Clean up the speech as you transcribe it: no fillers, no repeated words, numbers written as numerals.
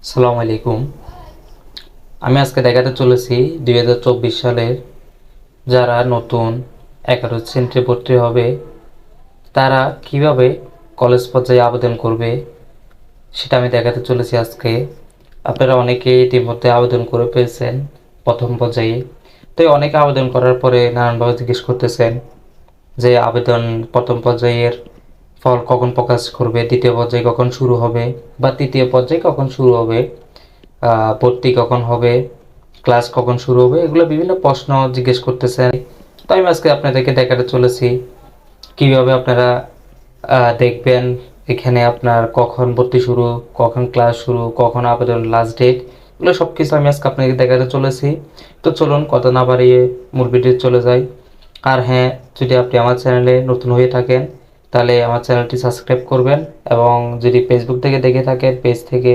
আসসালামু আলাইকুম। আমি আজকে দেখাতে চলেছি 2024 সালের যারা নতুন একাদশ শ্রেণীতে ভর্তি হবে তারা কিভাবে কলেজ পর্যায়ে আবেদন করবে সেটা আমি দেখাতে চলেছি আজকে। আপনারা অনেকেই ইতিমধ্যে আবেদন করে ফেলছেন প্রথম পর্যায়ে। তো অনেকে আবেদন করার পরে নানানভাবে জিজ্ঞেস করতেছেন যে আবেদন প্রথম পর্যায়ের ফল কখন প্রকাশ করবে, দ্বিতীয় পর্যায়ে কখন শুরু হবে বা তৃতীয় পর্যায়ে কখন শুরু হবে, ভর্তি কখন হবে, ক্লাস কখন শুরু হবে, এগুলো বিভিন্ন প্রশ্ন জিজ্ঞেস করতেছেন। তো আমি আজকে আপনাদেরকে দেখাতে চলেছি কিভাবে আপনারা দেখবেন এখানে আপনার কখন ভর্তি শুরু, কখন ক্লাস শুরু, কখন আবেদন লাস্ট ডেট, এগুলো সব কিছু আমি আজকে আপনাকে দেখাতে চলেছি। তো চলুন কথা না বাড়িয়ে মূল ভিডিও চলে যাই। আর হ্যাঁ, যদি আপনি আমার চ্যানেলে নতুন হয়ে থাকেন তাহলে আমার চ্যানেলটি সাবস্ক্রাইব করবেন, এবং যদি ফেসবুক থেকে দেখে থাকেন পেজ থেকে